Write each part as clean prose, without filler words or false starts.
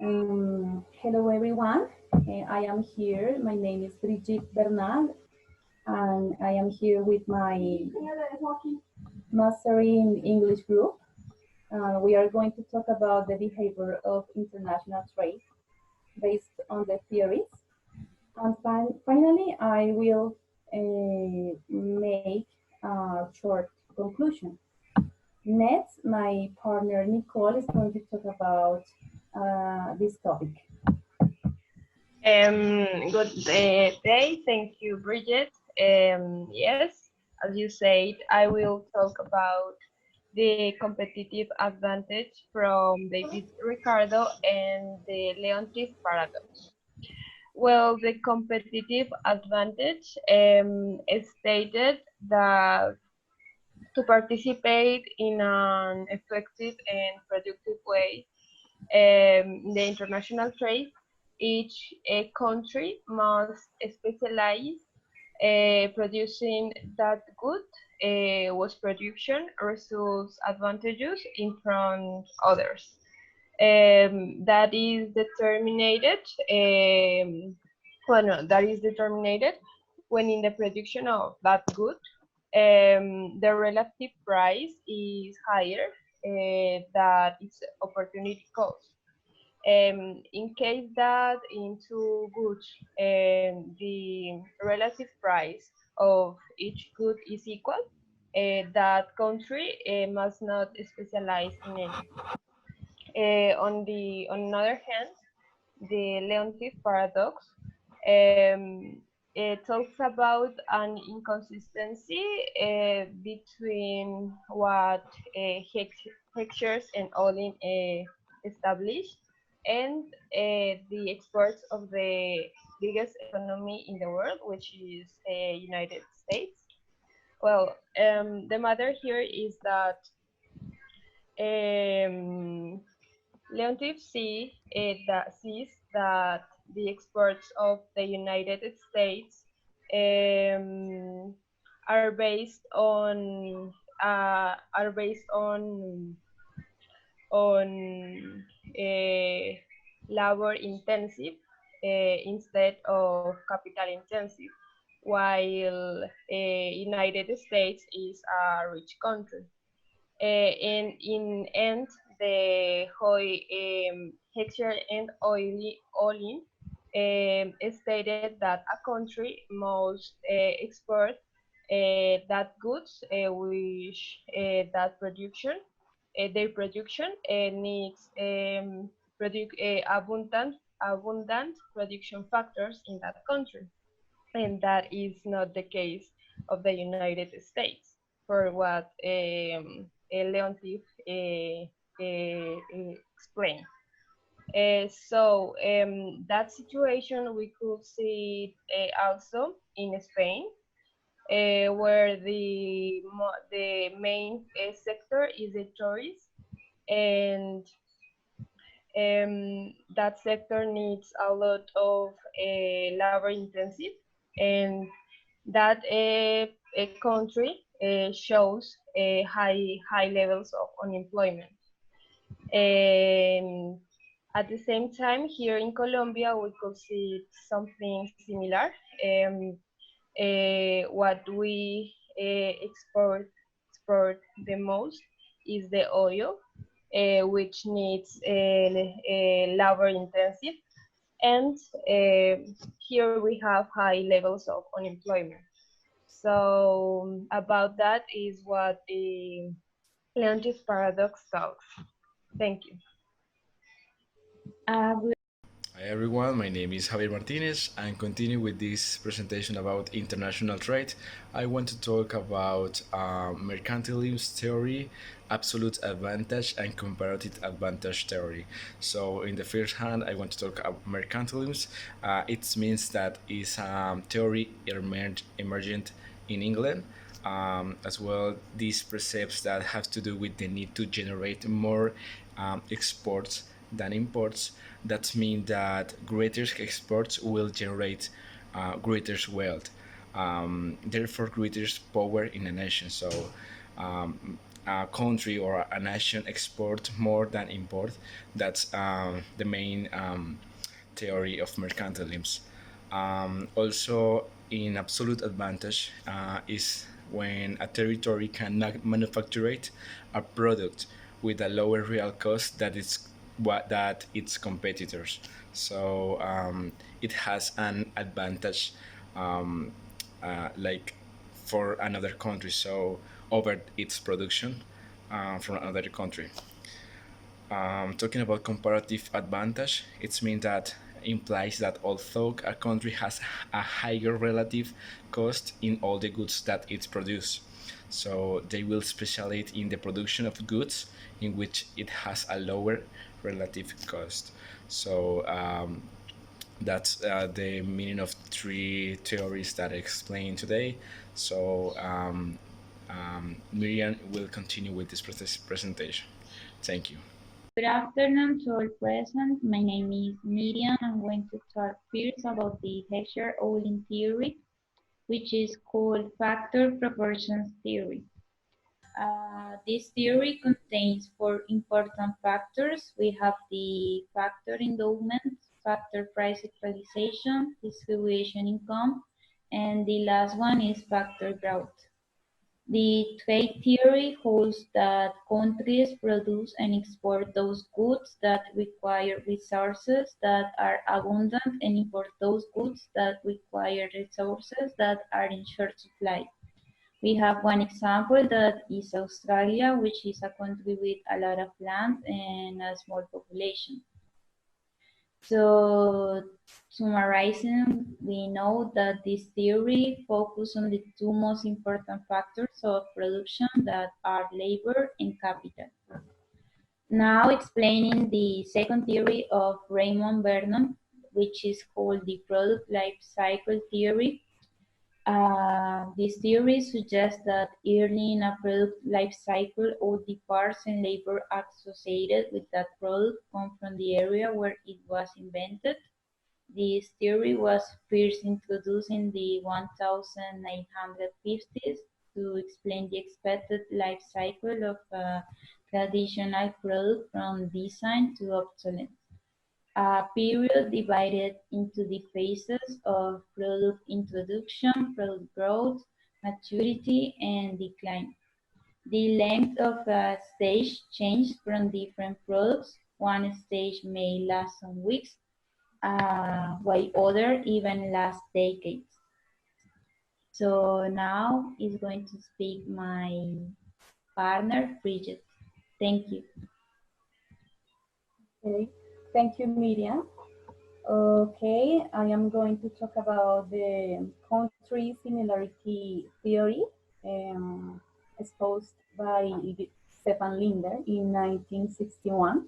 Hello everyone. I am here. My name is Brigitte Bernal, and I am here with my Master in English group. We are going to talk about the behavior of international trade based on the theories. And finally, I will make a short conclusion. Next, my partner Nicole is going to talk about this topic. Good day. Thank you, Bridget. Yes, as you said, I will talk about the competitive advantage from David Ricardo and the Leontief paradox. Well, the competitive advantage is stated that to participate in an effective and productive way in the international trade, each country must specialize producing that good was production results advantages in front others. That is determined. That is determined when in the production of that good, the relative price is higher than its opportunity cost. In case that into goods the relative price of each good is equal, that country must not specialize in any. On the other hand, the Leontief paradox it talks about an inconsistency between what Heckscher's and Olin established and the exports of the biggest economy in the world, which is United States. Well, the matter here is that Leontief sees that the exports of the United States um, are based on uh, labor intensive instead of capital intensive, while United States is a rich country. And in end, the Hoy Heckscher and Olin stated that a country must export that goods which that production their production needs abundant production factors in that country, and that is not the case of the United States, for what Leontief explained. That situation we could see also in Spain, where the main sector is the tourist, and that sector needs a lot of labor intensive, and that a country shows high levels of unemployment. And at the same time, here in Colombia, we could see something similar. What we export the most is the oil, which needs labor intensive, and here we have high levels of unemployment. So about that is what the Leontief paradox talks. Thank you. Uh, Hi everyone, my name is Javier Martinez and continue with this presentation about international trade. I want to talk about mercantilism theory, absolute advantage and comparative advantage theory. So in the first hand, I want to talk about mercantilism. It means that is theory emergent in England. As well, these precepts that have to do with the need to generate more exports than imports. That means that greater exports will generate greater wealth, therefore greater power in a nation. So a country or a nation export more than import. That's the main theory of mercantilism. Also, in absolute advantage is when a territory can manufacture a product with a lower real cost that its competitors. So it has an advantage, um, like for another country. So over its production from another country. Talking about comparative advantage, it means that implies that although a country has a higher relative cost in all the goods that it produces, so they will specialize in the production of goods in which it has a lower relative cost. So that's the meaning of three theories that I explained today. So Miriam will continue with this presentation. Thank you. Good afternoon to all present. My name is Miriam. I'm going to talk first about the Heckscher-Ohlin theory, which is called factor proportions theory. This theory contains four important factors. We have the factor endowment, factor price equalization, distribution income, and the last one is factor growth. The trade theory holds that countries produce and export those goods that require resources that are abundant and import those goods that require resources that are in short supply. We have one example that is Australia, which is a country with a lot of land and a small population. So summarizing, we know that this theory focuses on the two most important factors of production that are labor and capital. Now explaining the second theory of Raymond Vernon, which is called the product life cycle theory. This theory suggests that early in a product life cycle, all the parts and labor associated with that product come from the area where it was invented. This theory was first introduced in the 1950s to explain the expected life cycle of a traditional product from design to obsolescence. A period divided into the phases of product introduction, product growth, maturity, and decline. The length of a stage changes from different products. One stage may last some weeks, while other even last decades. So now is going to speak my partner, Bridget. Thank you. Okay, thank you, Miriam. Okay, I am going to talk about the country similarity theory exposed by Stefan Linder in 1961.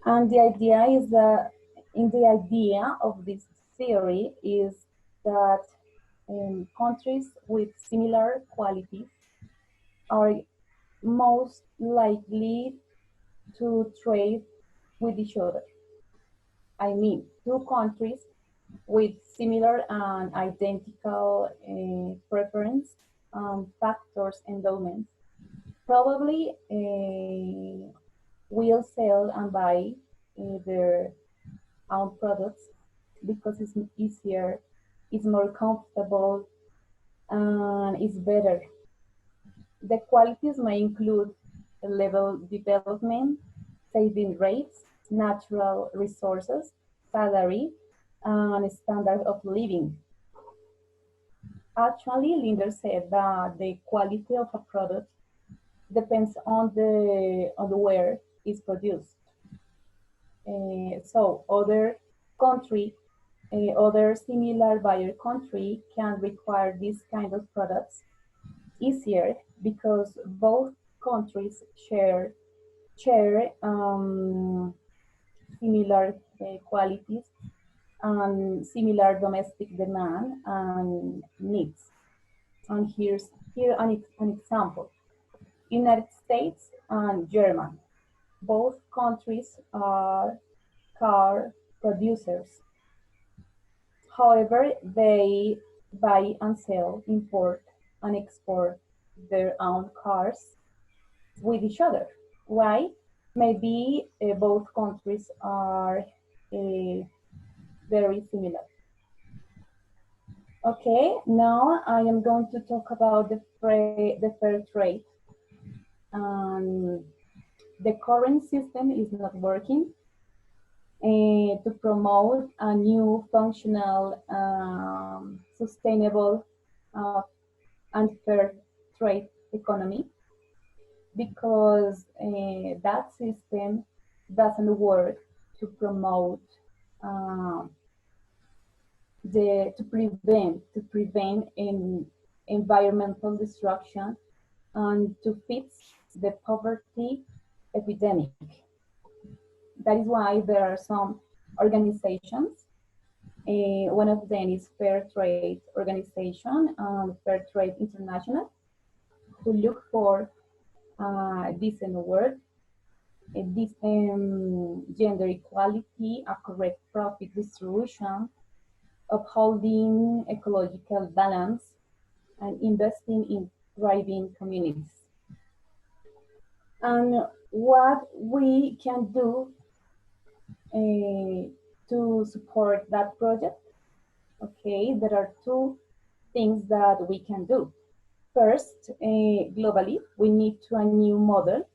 And the idea is that, in the idea of this theory is that countries with similar qualities are most likely to trade with each other. I mean, two countries with similar and identical preference factors endowments probably will sell and buy their own products because it's easier, it's more comfortable, and it's better. The qualities may include level development, saving rates, natural resources, salary, and standard of living. Actually, Linder said that the quality of a product depends on the where it's produced. So other similar buyer country can require these kind of products easier because both countries share similar qualities and similar domestic demand and needs. And here an example. United States and Germany. Both countries are car producers. However, they buy and sell, import and export their own cars with each other. Why? Maybe both countries are very similar. Okay, now I am going to talk about the fair trade. Um, the current system is not working to promote a new functional, sustainable, uh, and fair trade economy because that system doesn't work to promote uh, to prevent environmental destruction and to fix the poverty epidemic. That is why there are some organizations. One of them is Fair Trade Organization and Fair Trade International, who look for decent work, this gender equality, a correct profit distribution, upholding ecological balance, and investing in thriving communities. And what we can do to support that project, okay, there are two things that we can do. First, globally, we need to a new model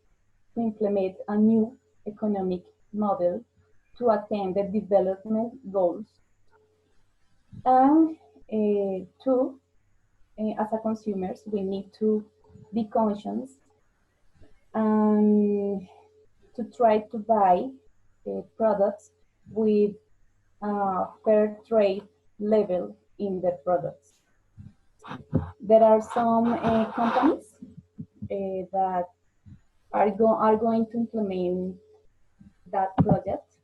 to implement a new economic model to attain the development goals. And two, as a consumers, we need to be conscious and to try to buy products with fair trade level in the products. There are some companies that are going to implement that project.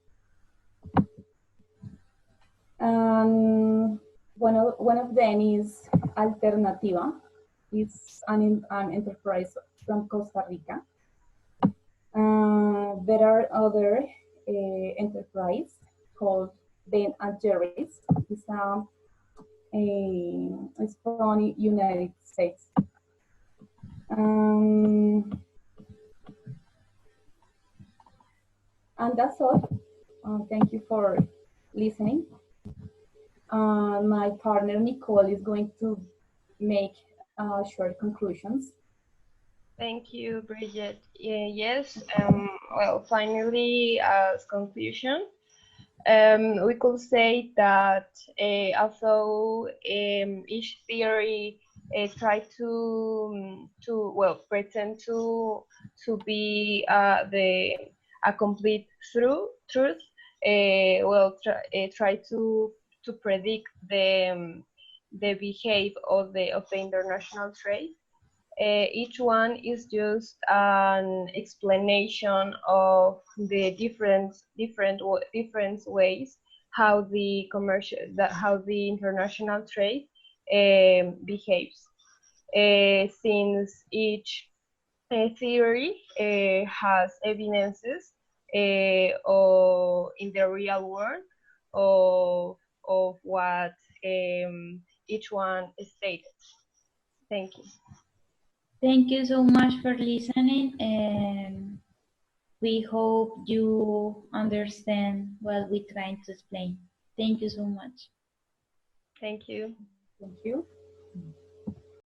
One of them is Alternativa. It's an enterprise from Costa Rica. There are other enterprise called Ben and Jerry's. It's from United States. And that's all. Thank you for listening. My partner Nicole is going to make short conclusions. Thank you, Bridget. Yes, well, finally, as conclusion, we could say that although each theory try to pretend to be a complete truth, try to predict the behavior of the international trade. Each one is just an explanation of the different ways how the international trade behaves. Since each theory has evidences or in the real world of what each one stated. Thank you. Thank you so much for listening, and we hope you understand what we're trying to explain. Thank you so much. Thank you. Thank you.